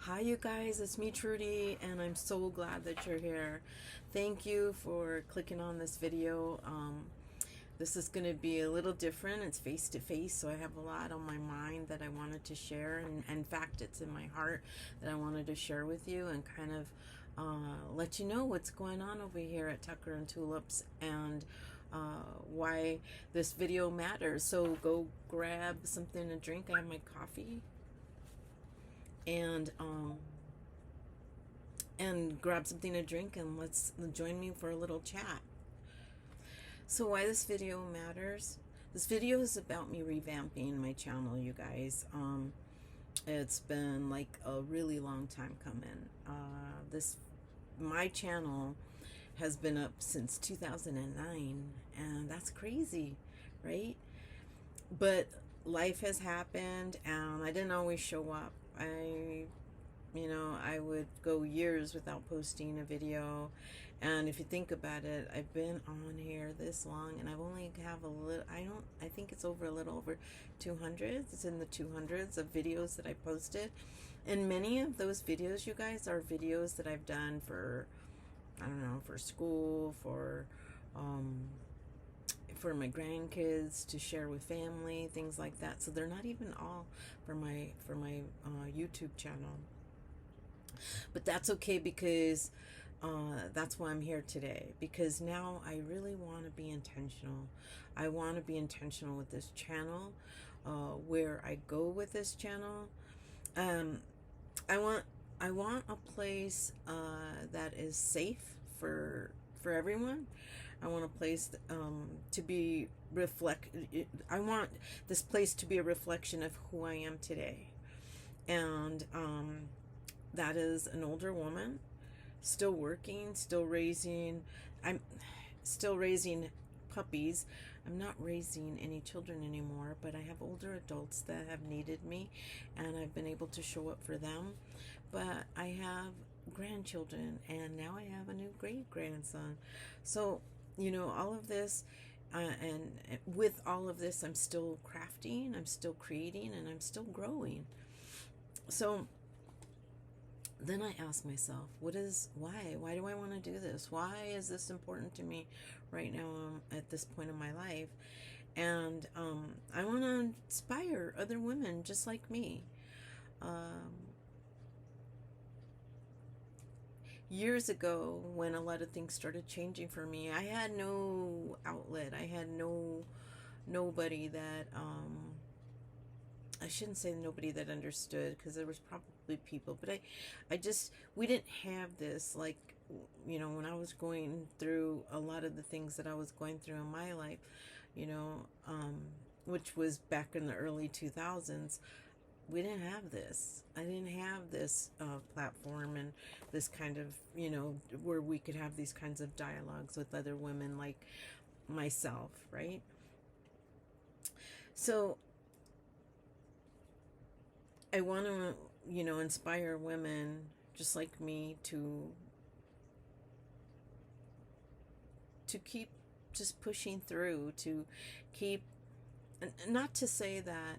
Hi, you guys, it's me, Trudy, and I'm so glad that you're here. Thank you for clicking on this video. This is going to be a little different. It's face to face, so I have a lot on my mind that I wanted to share, and in fact, it's in my heart that I wanted to share with you and kind of let you know what's going on over here at Tucker and Tulips and why this video matters. So go grab something to drink. I have my coffee and grab something to drink and let's join me for a little chat. So why this video matters? This video is about me revamping my channel, you guys. It's been like a really long time coming. My channel has been up since 2009, and that's crazy, right? But life has happened and I didn't always show up. I would go years without posting a video, and if you think about it, I've been on here this long and I've only have a little, I think it's over a little over 200. It's in the 200s of videos that I posted, and many of those videos, you guys, are videos that I've done for, I don't know, for school, for my grandkids, to share with family, things like that. So they're not even all for my YouTube channel, but that's okay, because that's why I'm here today, because now I really want to be intentional. I want to be intentional with this channel, where I go with this channel. I want a place that is safe for everyone. I want a place to be I want this place to be a reflection of who I am today, and that is an older woman, still working, still raising. I'm still raising puppies. I'm not raising any children anymore, but I have older adults that have needed me, and I've been able to show up for them. But I have grandchildren, and now I have a new great grandson. So, all of this, and with all of this, I'm still crafting, I'm still creating, and I'm still growing. So then I ask myself, why do I want to do this? Why is this important to me right now, at this point in my life? And I want to inspire other women just like me. Years ago, when a lot of things started changing for me, I had no outlet. I had nobody that, I shouldn't say nobody that understood, because there was probably people, but we didn't have this, like, when I was going through a lot of the things that I was going through in my life, which was back in the early 2000s. We didn't have this. I didn't have this platform and this kind of, where we could have these kinds of dialogues with other women like myself, right? So I want to, inspire women just like me to keep just pushing through, to keep, not to say that,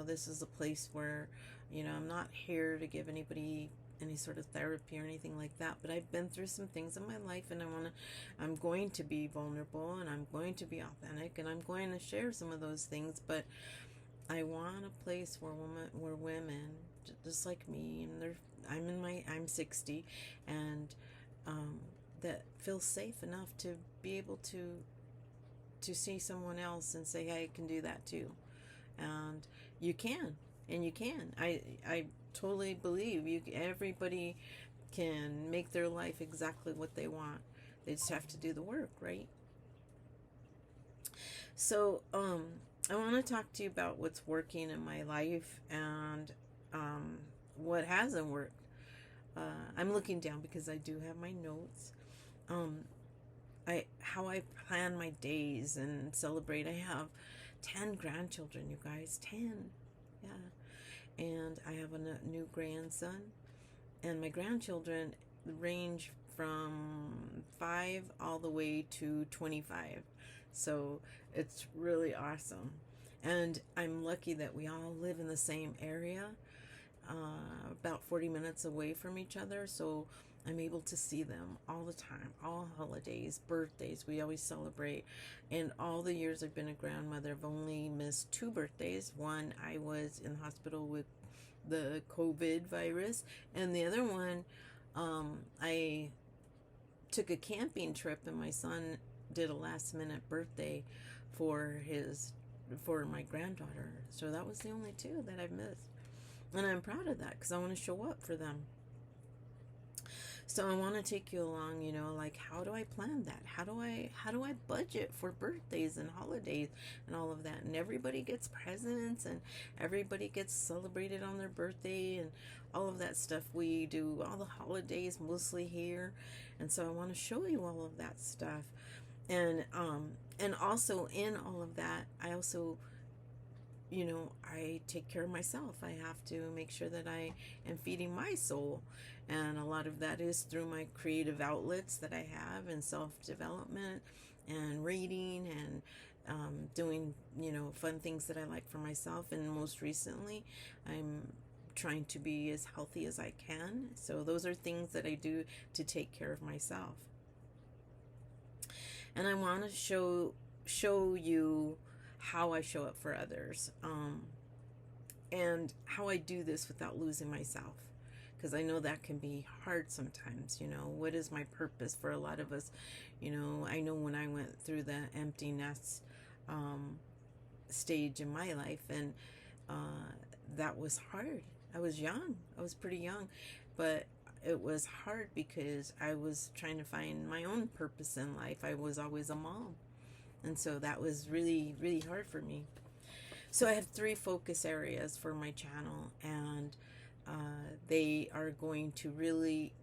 this is a place where, I'm not here to give anybody any sort of therapy or anything like that, but I've been through some things in my life, and I'm going to be vulnerable, and I'm going to be authentic, and I'm going to share some of those things. But I want a place where women just like me, and I'm 60, and that feel safe enough to be able to see someone else and say, hey, I can do that too. And you can, I totally believe everybody can make their life exactly what they want. They just have to do the work, right? So I want to talk to you about what's working in my life, and what hasn't worked. I'm looking down because I do have my notes. How I plan my days and celebrate. I have 10 grandchildren, you guys. 10. Yeah. And I have a new grandson. And my grandchildren range from 5 all the way to 25. So it's really awesome. And I'm lucky that we all live in the same area. About 40 minutes away from each other, so I'm able to see them all the time, all holidays, birthdays. We always celebrate. In all the years I've been a grandmother, I've only missed 2 birthdays. One, I was in the hospital with the COVID virus, and the other one, I took a camping trip, and my son did a last minute birthday for my granddaughter. So that was the only two that I've missed. And I'm proud of that because I want to show up for them. So I want to take you along, like, how do I plan that? How do I budget for birthdays and holidays and all of that? And everybody gets presents and everybody gets celebrated on their birthday and all of that stuff. We do all the holidays mostly here. And so I want to show you all of that stuff. And also in all of that, I also, I take care of myself. I have to make sure that I am feeding my soul. And a lot of that is through my creative outlets that I have, and self-development and reading and doing, fun things that I like for myself. And most recently, I'm trying to be as healthy as I can. So those are things that I do to take care of myself. And I want to show you how I show up for others, and how I do this without losing myself, because I know that can be hard sometimes. What is my purpose? For a lot of us, I know when I went through the empty nest stage in my life, and that was hard. I was young. I was pretty young, but it was hard because I was trying to find my own purpose in life. I was always a mom. And so that was really, really hard for me. So I have 3 focus areas for my channel, and they are going to really,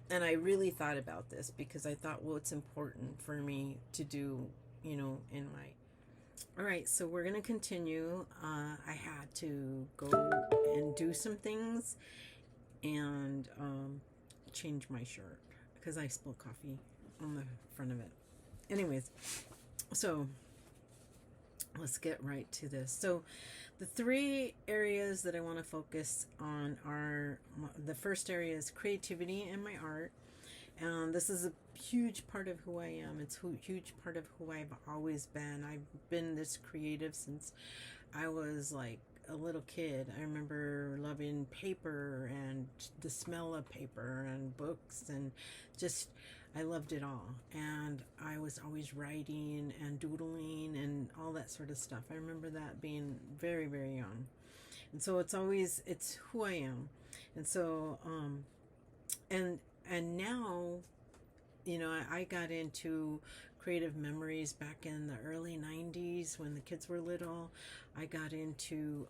and I really thought about this because I thought, well, it's important for me to do, in my, all right, so we're going to continue. I had to go and do some things and change my shirt because I spilled coffee on the front of it. Anyways, so let's get right to this. So the 3 areas that I want to focus on are, the first area is creativity and my art. And this is a huge part of who I am. It's a huge part of who I've always been. I've been this creative since I was like a little kid. I remember loving paper and the smell of paper and books, and just I loved it all. And I was always writing and doodling and all that sort of stuff. I remember that being very, very young. And so it's who I am. And so and now, I got into creative memories back in the early 90s when the kids were little. I got into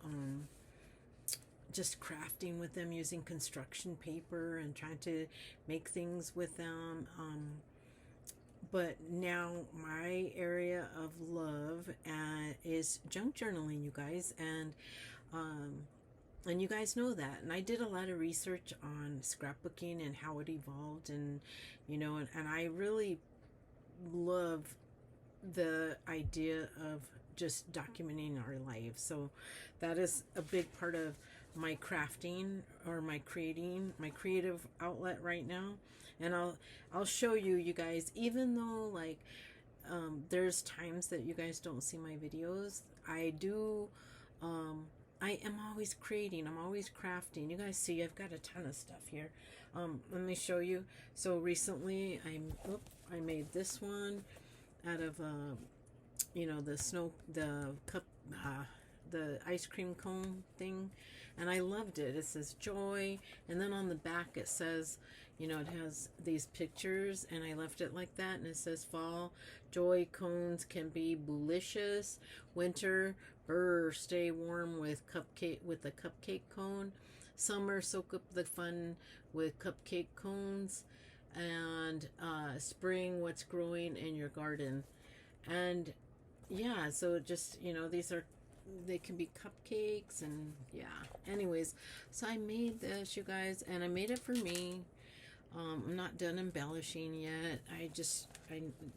just crafting with them using construction paper and trying to make things with them. But now my area of love is junk journaling, you guys. And you guys know that. And I did a lot of research on scrapbooking and how it evolved. And, and I really love the idea of just documenting our lives. So that is a big part of my crafting or my creative outlet right now. And I'll show you guys, even though like there's times that you guys don't see my videos, I am always creating. I'm always crafting. You guys see I've got a ton of stuff here. Let me show you. So recently I made this one out of the cup, the ice cream cone thing, and I loved it. It says joy, and then on the back it says, it has these pictures, and I left it like that, and it says fall joy cones can be delicious. Winter, stay warm with a cupcake cone. Summer, soak up the fun with cupcake cones. And spring, what's growing in your garden. And yeah, so just, they can be cupcakes, and yeah. Anyways, so I made this, you guys, and I made it for me. I'm not done embellishing yet.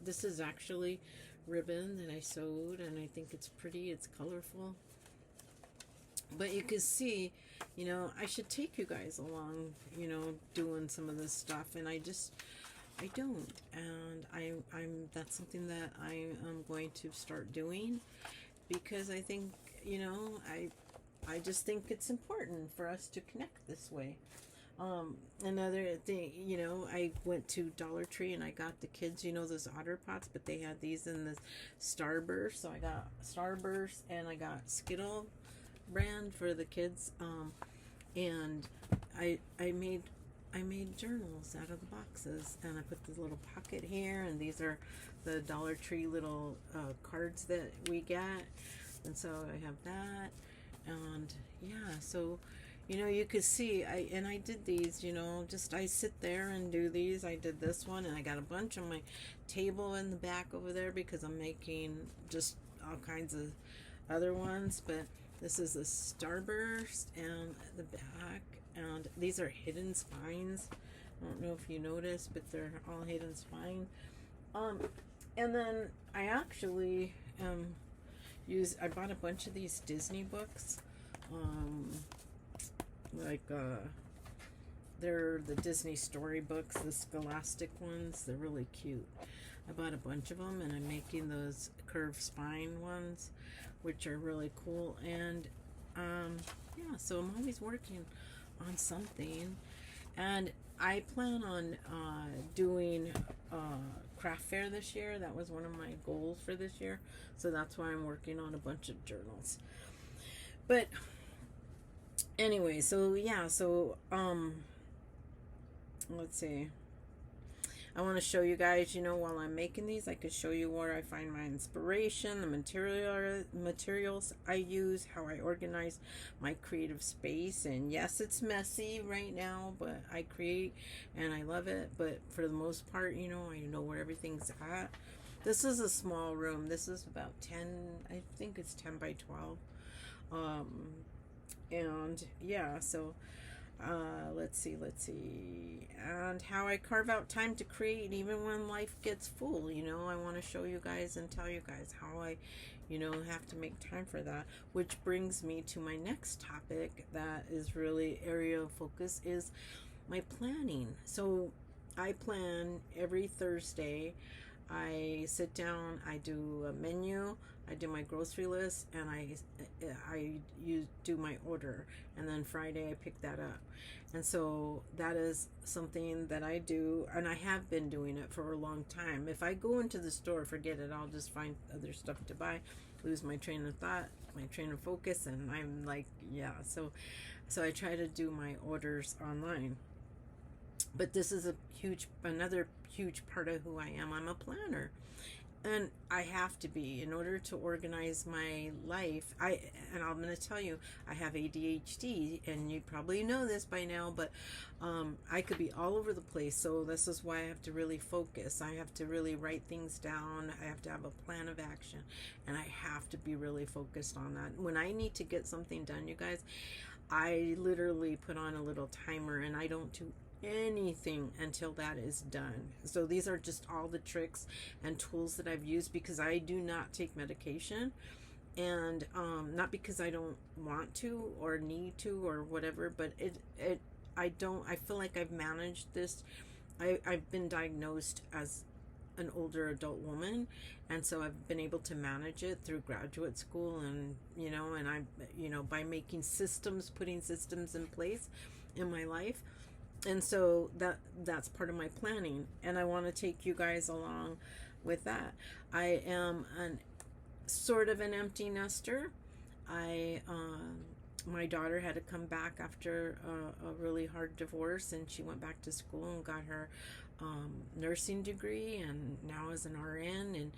This is actually ribbon that I sewed, and I think it's pretty. It's colorful. But you can see you know, I should take you guys along, you know, doing some of this stuff, and I don't, and I'm that's something that I am going to start doing, because I think, you know, I just think it's important for us to connect this way. Another thing, you know, I went to Dollar Tree and I got the kids, you know, those otter pots, but they had these in the Starburst. So I got Starburst and I got Skittle brand for the kids. And I made journals out of the boxes, and I put the little pocket here, and these are the Dollar Tree little cards that we get. And so I have that, and yeah, so you know, you could see I did these, you know, just I sit there and do these. I did this one, and I got a bunch on my table in the back over there because I'm making just all kinds of other ones. But this is a Starburst, and the back, and these are hidden spines. I don't know if you noticed, but they're all hidden spine. And then I actually I bought a bunch of these Disney books. They're the Disney storybooks, the Scholastic ones. They're really cute. I bought a bunch of them, and I'm making those curved spine ones, which are really cool. And yeah, so I'm always working on something, and I plan on doing craft fair this year. That was one of my goals for this year, so that's why I'm working on a bunch of journals. But anyway, so yeah, so let's see. I want to show you guys, you know, while I'm making these, I could show you where I find my inspiration, the materials I use, how I organize my creative space. And yes, it's messy right now, but I create and I love it. But for the most part, you know, I know where everything's at. This is a small room. This is about 10, I think it's 10 by 12. And yeah, so let's see, and how I carve out time to create even when life gets full. You know, I want to show you guys and tell you guys how I, you know, have to make time for that, which brings me to my next topic that is really area of focus, is my planning. So I plan every Thursday. I sit down, I do a menu, I do my grocery list, and I do my order, and then Friday I pick that up. And so that is something that I do, and I have been doing it for a long time. If I go into the store, forget it, I'll just find other stuff to buy, lose my train of thought, my train of focus, and I'm like, yeah, so I try to do my orders online. But this is another huge part of who I am. I'm a planner, and I have to be, in order to organize my life. And I'm going to tell you, I have ADHD, and you probably know this by now, but I could be all over the place. So this is why I have to really focus. I have to really write things down. I have to have a plan of action, and I have to be really focused on that. When I need to get something done, you guys, I literally put on a little timer, and I don't do anything until that is done. So these are just all the tricks and tools that I've used, because I do not take medication, and not because I don't want to or need to or whatever, but I feel like I've managed this. I've been diagnosed as an older adult woman, and so I've been able to manage it through graduate school, and you know, and I, you know, by making systems, putting systems in place in my life. And so that's part of my planning, and I want to take you guys along with that. I am sort of an empty nester. My daughter had to come back after a really hard divorce, and she went back to school and got her nursing degree, and now is an RN. And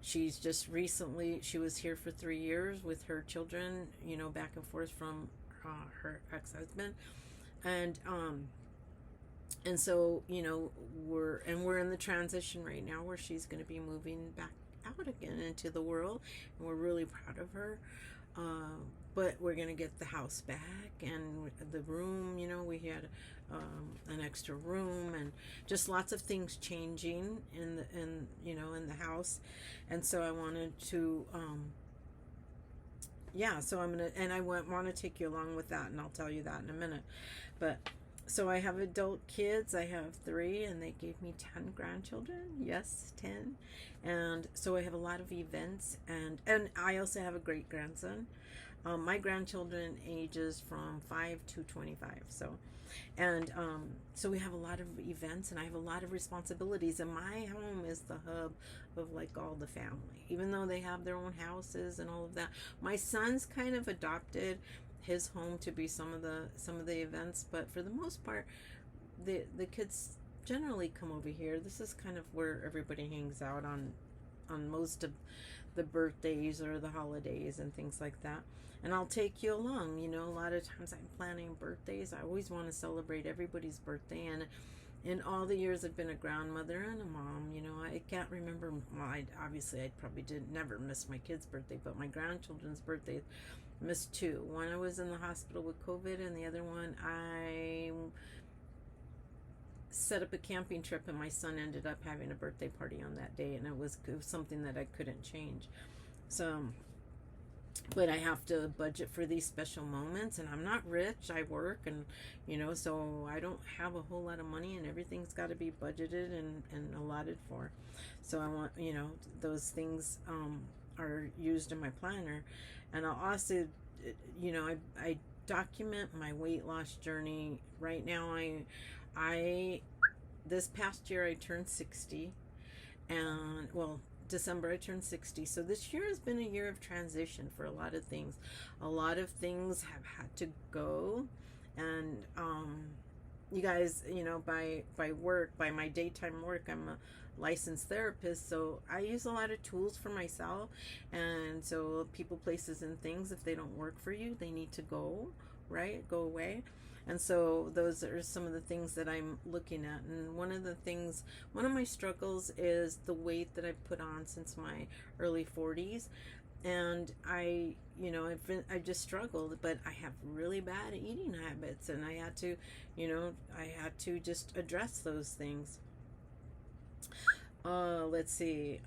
she's just recently, she was here for 3 years with her children, you know, back and forth from her ex-husband, and so, you know, we're in the transition right now where she's going to be moving back out again into the world, and we're really proud of her. But we're going to get the house back, and the room, you know, we had an extra room, and just lots of things changing in the house. And so I wanted to yeah, so I'm gonna, and I want to take you along with that, and I'll tell you that in a minute. But so I have adult kids. I have three, and they gave me 10 grandchildren. Yes, 10. And so I have a lot of events, and I also have a great grandson. My grandchildren ages from 5 to 25. And so we have a lot of events, and I have a lot of responsibilities, and my home is the hub of like all the family, even though they have their own houses and all of that. My son's kind of adopted his home to be some of the events, but for the most part, the kids generally come over here. This is kind of where everybody hangs out on most of the birthdays or the holidays and things like that. And I'll take you along. You know, a lot of times I'm planning birthdays. I always want to celebrate everybody's birthday. And in all the years I've been a grandmother and a mom, you know, I can't remember. Well, obviously I probably did never miss my kid's birthday, but my grandchildren's birthday, missed two. One, I was in the hospital with COVID, and the other one, I set up a camping trip, and my son ended up having a birthday party on that day, and it was something that I couldn't change. So, but I have to budget for these special moments, and I'm not rich. I work, and you know, so I don't have a whole lot of money, and everything's got to be budgeted and allotted for. So I want, you know, those things are used in my planner. And I'll also, you know, I document my weight loss journey. Right now, I this past year I turned 60, and well, December I turned 60. So this year has been a year of transition for a lot of things. A lot of things have had to go, and you guys, you know, by work, by my daytime work, I'm a licensed therapist, so I use a lot of tools for myself. And so people, places, and things, if they don't work for you, they need to go, right? Go away. And so those are some of the things that I'm looking at. And one of my struggles is the weight that I've put on since my early 40s. And I've just struggled, but I have really bad eating habits, and I had to just address those things. Let's see.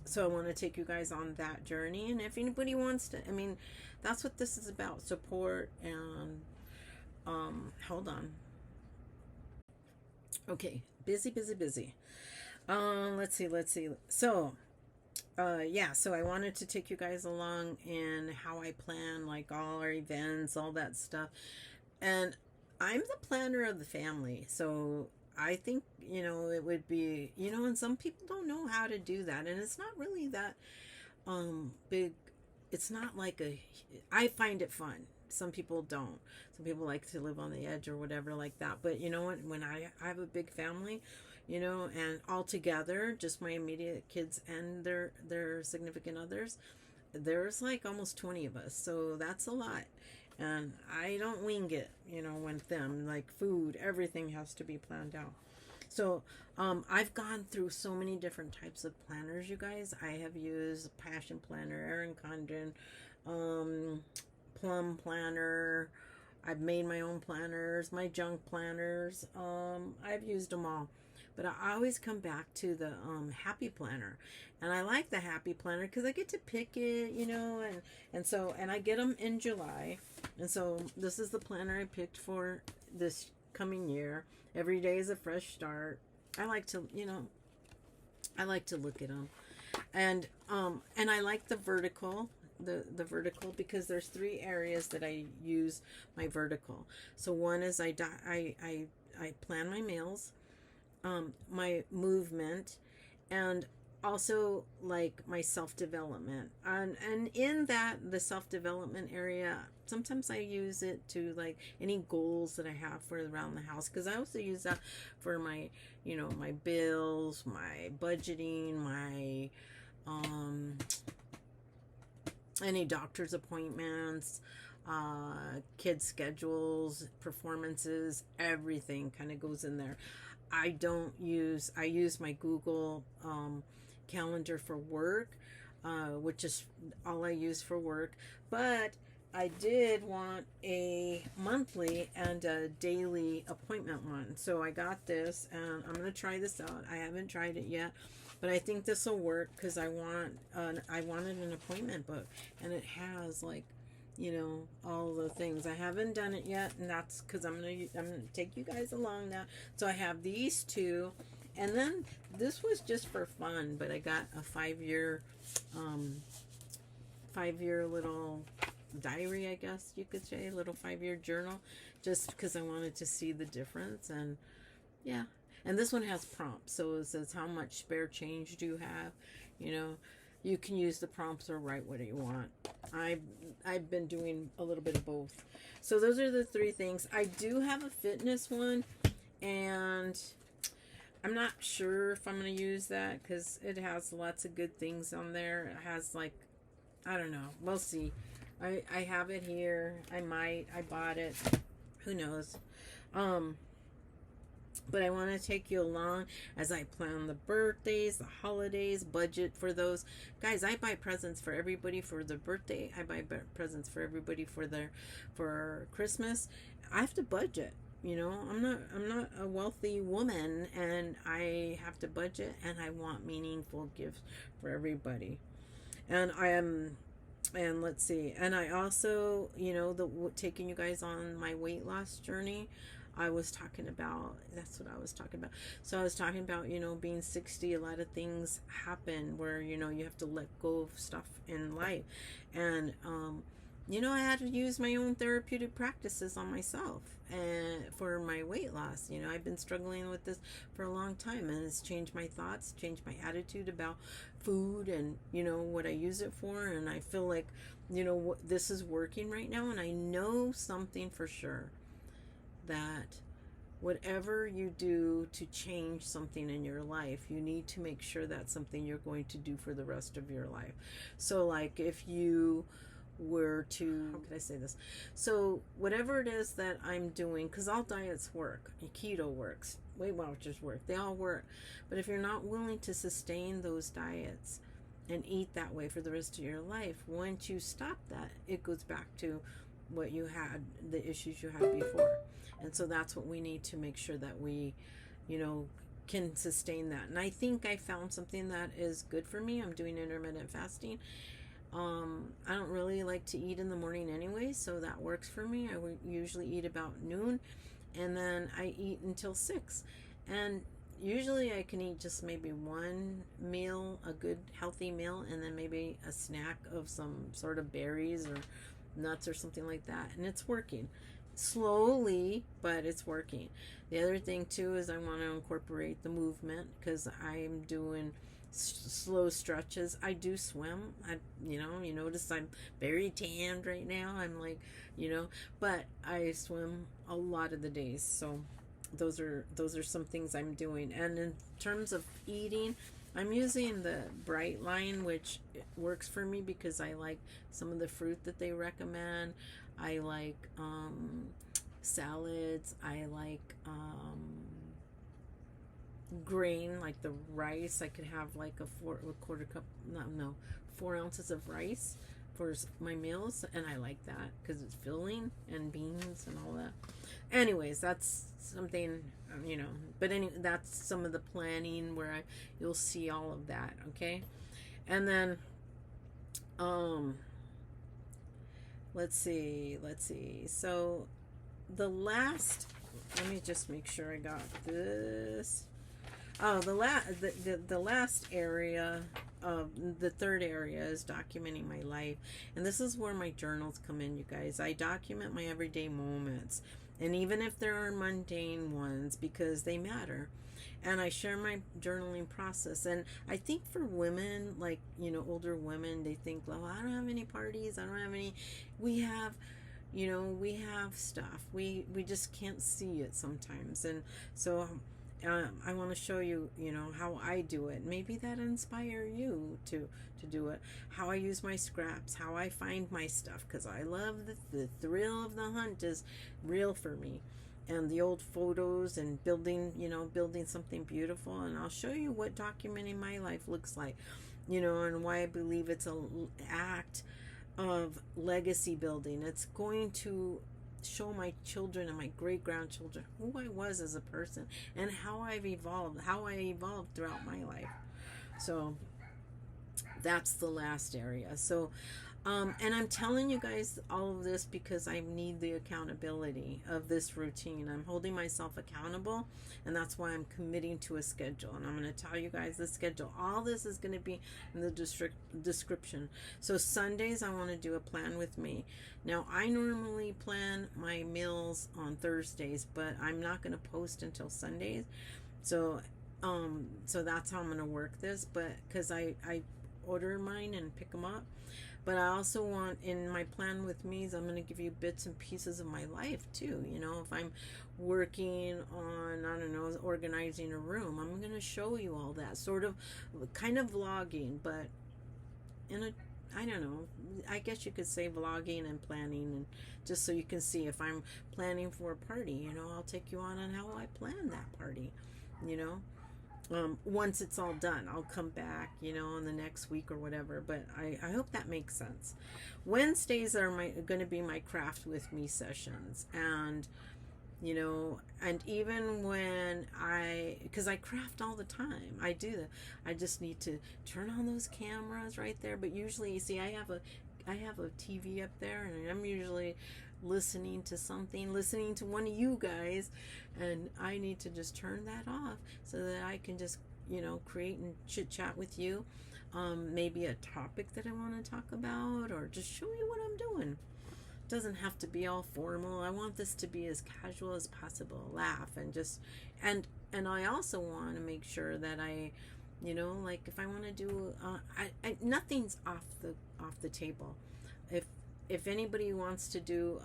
So I want to take you guys on that journey, and if anybody wants to, I mean, that's what this is about, support. And hold on. Okay, busy. Let's see. So so I wanted to take you guys along in how I plan, like all our events, all that stuff. And I'm the planner of the family, so I think, you know, it would be, you know, and some people don't know how to do that, and it's not really that big. It's not like I find it fun. Some people don't. Some people like to live on the edge or whatever like that. But you know what, when I have a big family, you know, and all together, just my immediate kids and their significant others, there's like almost 20 of us, so that's a lot. And I don't wing it, you know, with them. Like food, everything has to be planned out. So I've gone through so many different types of planners, you guys. I have used Passion Planner, Erin Condren, Plum Planner. I've made my own planners, my junk planners. I've used them all. But I always come back to the Happy Planner. And I like the Happy Planner because I get to pick it, you know, and I get them in July. And so this is the planner I picked for this coming year. Every day is a fresh start. I like to, you know, look at them. And I like the vertical. The vertical, because there's 3 areas that I use my vertical. So one is I plan my meals, my movement, and also like my self-development. And in that, the self-development area, sometimes I use it to like any goals that I have for around the house, because I also use that for my, you know, my bills, my budgeting, my any doctor's appointments, kids schedules, performances, everything kind of goes in there. I use my Google calendar for work, which is all I use for work. But I did want a monthly and a daily appointment one. So I got this, and I'm going to try this out. I haven't tried it yet. But I think this will work because I wanted an appointment book, and it has like, all the things. I haven't done it yet, and that's because I'm gonna take you guys along now. So I have these two, and then this was just for fun, but I got a 5-year little diary, I guess you could say, little 5-year journal, just because I wanted to see the difference. And yeah, and this one has prompts, so it says how much spare change do you have. You can use the prompts or write what you want. I've been doing a little bit of both. So those are the 3 things. I do have a fitness one, and I'm not sure if I'm going to use that because it has lots of good things on there. It has like, I don't know. We'll see. I have it here. I bought it. Who knows? But I want to take you along as I plan the birthdays, the holidays, budget for those. Guys, I buy presents for everybody for their birthday. I buy presents for everybody for Christmas. I have to budget. I'm not a wealthy woman, and I have to budget, and I want meaningful gifts for everybody. And and let's see. And I also, taking you guys on my weight loss journey. That's what I was talking about. So I was talking about, being 60, a lot of things happen where, you have to let go of stuff in life. And, I had to use my own therapeutic practices on myself and for my weight loss. I've been struggling with this for a long time, and it's changed my thoughts, changed my attitude about food and, what I use it for. And I feel like, this is working right now. And I know something for sure, that whatever you do to change something in your life, you need to make sure that's something you're going to do for the rest of your life. So like if you were to, how could I say this? So whatever it is that I'm doing, because all diets work, keto works, Weight Watchers work, they all work. But if you're not willing to sustain those diets and eat that way for the rest of your life, once you stop that, it goes back to what you had, the issues you had before. And so that's what we need to make sure that we, can sustain that. And I think I found something that is good for me. I'm doing intermittent fasting. I don't really like to eat in the morning anyway, so that works for me. I would usually eat about noon, and then I eat until 6. And usually I can eat just maybe one meal, a good healthy meal, and then maybe a snack of some sort of berries or nuts or something like that. And it's working. Slowly, but it's working. The other thing too is I want to incorporate the movement, because I'm doing slow stretches. I do swim. You notice I'm very tanned right now. I'm like, but I swim a lot of the days. So those are some things I'm doing. And in terms of eating, I'm using the Bright line, which works for me because I like some of the fruit that they recommend. I like salads. I like grain, like the rice. I could have like a 4 ounces of rice for my meals, and I like that because it's filling, and beans and all that. Anyways, that's something, but that's some of the planning where you'll see all of that. Okay. And then let's see. So the last, let me just make sure I got this. Oh, the last area, the third area is documenting my life. And this is where my journals come in, you guys. I document my everyday moments. And even if there are mundane ones, because they matter. And I share my journaling process. And I think for women, like, older women, they think, well, I don't have any parties. I don't have any. We have stuff. We just can't see it sometimes. And so I want to show you, how I do it. Maybe that inspire you to do it. How I use my scraps, how I find my stuff, because I love the thrill of the hunt is real for me. And the old photos and building something beautiful. And I'll show you what documenting my life looks like, and why I believe it's an act of legacy building. It's going to show my children and my great-grandchildren who I was as a person and how I evolved throughout my life. So that's the last area. So and I'm telling you guys all of this because I need the accountability of this routine. I'm holding myself accountable, and that's why I'm committing to a schedule. And I'm going to tell you guys the schedule. All this is going to be in the description. So Sundays, I want to do a plan with me. Now, I normally plan my meals on Thursdays, but I'm not going to post until Sundays. So so that's how I'm going to work this, but because I order mine and pick them up. But I also want, in my plan with me, is I'm going to give you bits and pieces of my life too. You know, if I'm working on, I don't know, organizing a room, I'm going to show you all that, sort of, kind of vlogging, but in a, I don't know, I guess you could say vlogging and planning, and just so you can see if I'm planning for a party, you know, I'll take you on how I plan that party, you know. Once it's all done, I'll come back, you know, in the next week or whatever. But I hope that makes sense. Wednesdays are going to be my craft with me sessions. And, you know, and even when because I craft all the time, I do that. I just need to turn on those cameras right there. But usually, you see, I have a TV up there, and I'm usually listening to one of you guys, and I need to just turn that off so that I can just, you know, create and chit chat with you, maybe a topic that I want to talk about, or just show you what I'm doing. It doesn't have to be all formal. I want this to be as casual as possible, laugh, and just and I also want to make sure that I, you know, like if I want to do nothing's off the table. If anybody wants to do,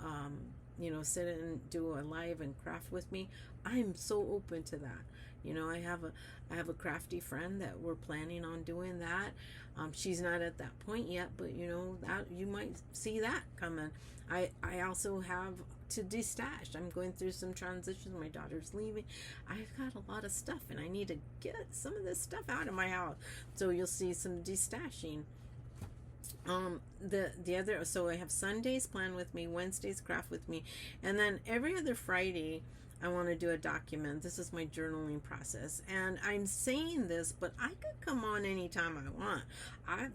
you know, sit and do a live and craft with me, I'm so open to that. You know, I have a crafty friend that we're planning on doing that. She's not at that point yet, but you know that you might see that coming. I also have to destash. I'm going through some transitions. My daughter's leaving. I've got a lot of stuff, and I need to get some of this stuff out of my house. So you'll see some destashing. The other, so I have Sundays plan with me, Wednesdays craft with me, and then every other Friday I want to do a document. This is my journaling process, and I'm saying this, but I could come on anytime I want.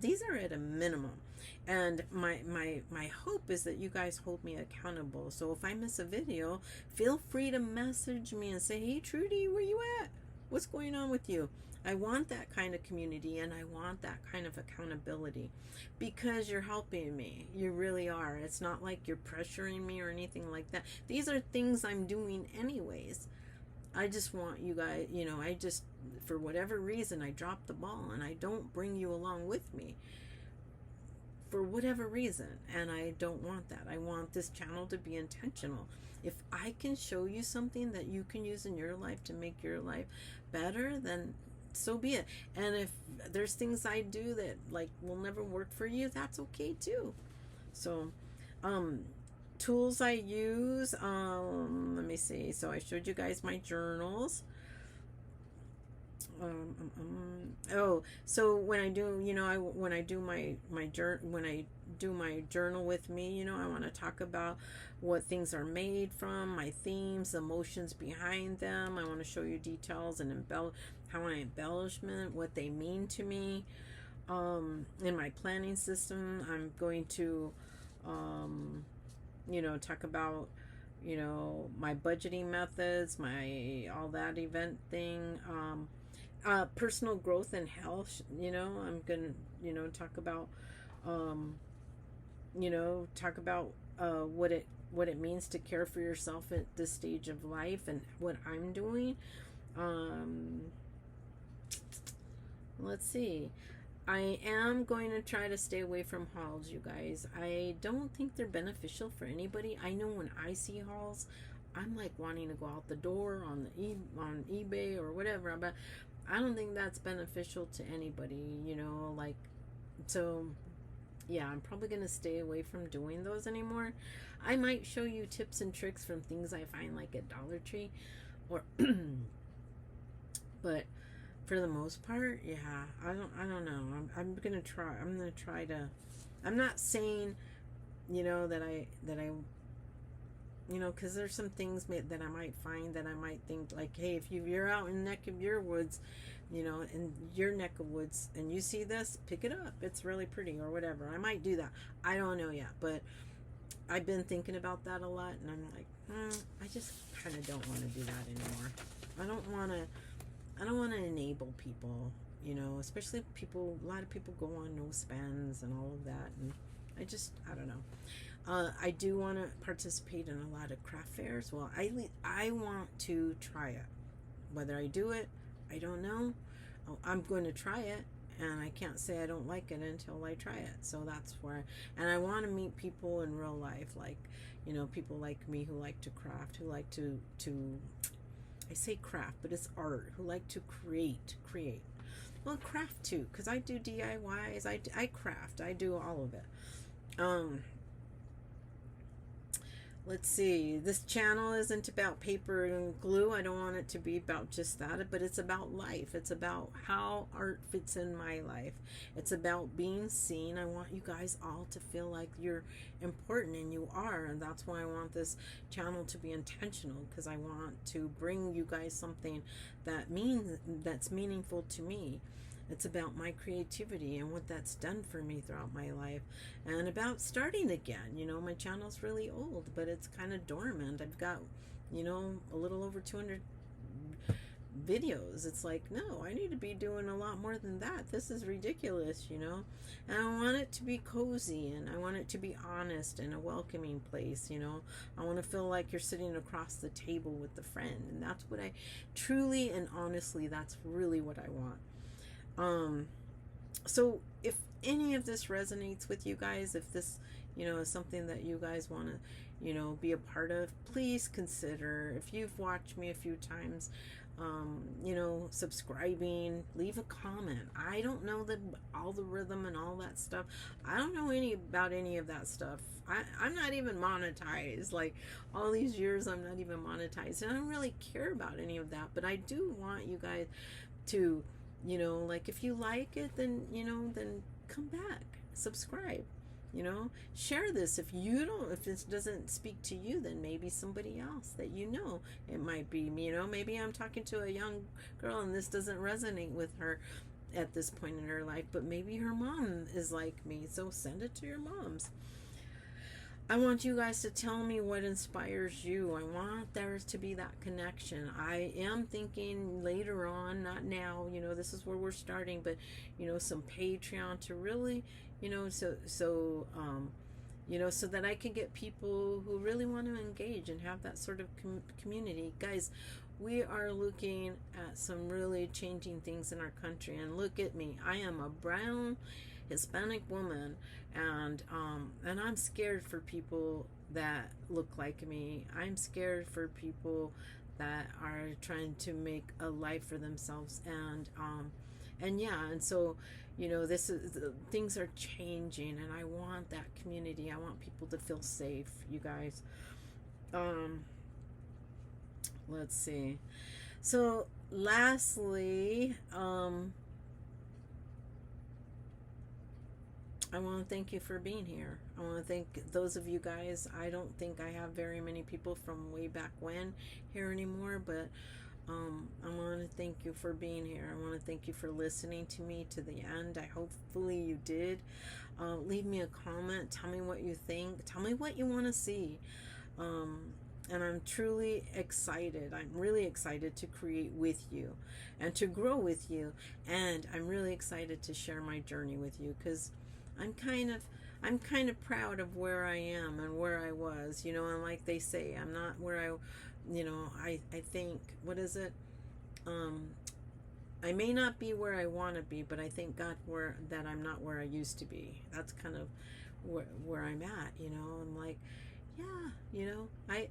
These are at a minimum, and my hope is that you guys hold me accountable. So if I miss a video, feel free to message me and say, hey Trudy, where you at? What's going on with you? I want that kind of community, and I want that kind of accountability, because you're helping me. You really are. It's not like you're pressuring me or anything like that. These are things I'm doing anyways. I just want you guys, you know, I just, for whatever reason, I drop the ball and I don't bring you along with me for whatever reason, and I don't want that. I want this channel to be intentional. If I can show you something that you can use in your life to make your life better, then so be it. And if there's things I do that like will never work for you, that's okay too. So tools I use, let me see. So I showed you guys my journals. Oh, so when I do, you know, when I do my journal with me, you know, I want to talk about what things are made from, my themes, emotions behind them. I want to show you details and how I embellishment, what they mean to me. In my planning system, I'm going to, you know, talk about, you know, my budgeting methods, all that event thing. Personal growth and health, you know, I'm gonna, you know, talk about what it means to care for yourself at this stage of life, and what I'm doing. Let's see. I am going to try to stay away from hauls, you guys. I don't think they're beneficial for anybody. I know when I see hauls, I'm like wanting to go out the door on eBay or whatever, but I don't think that's beneficial to anybody, you know, like, so yeah, I'm probably going to stay away from doing those anymore. I might show you tips and tricks from things I find like at Dollar Tree, or but for the most part, yeah, I don't know. I'm going to try to, I'm not saying, you know, that I you know, because there's some things that I might find that I might think like, hey, if you're out in the neck of your woods, you know, in your neck of woods, and you see this, pick it up. It's really pretty or whatever. I might do that. I don't know yet, but I've been thinking about that a lot, and I'm like, I just kind of don't want to do that anymore. I don't want to. I don't want to enable people, you know, especially people. A lot of people go on no spends and all of that, and I don't know. I do want to participate in a lot of craft fairs. Well, I want to try it. Whether I do it, I don't know. Oh, I'm going to try it, and I can't say I don't like it until I try it. So that's where, and I want to meet people in real life, like, you know, people like me who like to craft, who like to I say craft, but it's art, who like to create. Well, craft too, because I do DIYs, I craft, I do all of it. Let's see, this channel isn't about paper and glue. I don't want it to be about just that, but it's about life. It's about how art fits in my life. It's about being seen. I want you guys all to feel like you're important, and you are, and that's why I want this channel to be intentional, because I want to bring you guys something that's meaningful to me. It's about my creativity and what that's done for me throughout my life, and about starting again. You know, my channel's really old, but it's kind of dormant. I've got, you know, a little over 200 videos. It's like, no, I need to be doing a lot more than that. This is ridiculous, you know. And I want it to be cozy, and I want it to be honest and a welcoming place, you know. I want to feel like you're sitting across the table with a friend, and that's what I truly and honestly, that's really what I want. So if any of this resonates with you guys, if this, you know, is something that you guys want to, you know, be a part of, please consider, if you've watched me a few times, you know, subscribing, leave a comment. I don't know the algorithm and all that stuff. I don't know about any of that stuff. I'm not even monetized. Like, all these years I'm not even monetized, and I don't really care about any of that, but I do want you guys to, you know, like, if you like it, then, you know, then come back, subscribe, you know, share this. If this doesn't speak to you, then maybe somebody else that you know, it might be me, you know, maybe I'm talking to a young girl and this doesn't resonate with her at this point in her life, but maybe her mom is like me, so send it to your moms. I want you guys to tell me what inspires you. I want there to be that connection. I am thinking later on, not now, you know, this is where we're starting, but, you know, some Patreon to really, you know, you know, so that I can get people who really want to engage and have that sort of community. Guys, we are looking at some really changing things in our country, and look at me. I am a brown Hispanic woman, and I'm scared for people that look like me. I'm scared for people that are trying to make a life for themselves, and yeah, and so, you know, things are changing, and I want that community. I want people to feel safe, you guys. Let's see. So lastly, I want to thank you for being here. I want to thank those of you guys. I don't think I have very many people from way back when here anymore, but I want to thank you for being here. I want to thank you for listening to me to the end. Hopefully you did. Leave me a comment. Tell me what you think. Tell me what you want to see. And I'm truly excited. I'm really excited to create with you and to grow with you. And I'm really excited to share my journey with you, because I'm kind of proud of where I am and where I was, you know, and like they say, I'm not where I think, what is it? I may not be where I want to be, but I thank God that I'm not where I used to be. That's kind of where I'm at, you know. I'm like, yeah, you know, I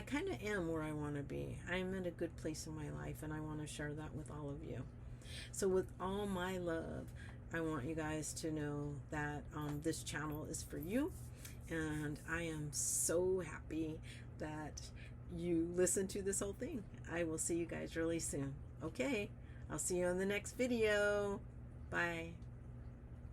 kind of am where I want to be. I'm in a good place in my life, and I want to share that with all of you. So with all my love, I want you guys to know that this channel is for you, and I am so happy that you listened to this whole thing. I will see you guys really soon. Okay, I'll see you on the next video. Bye.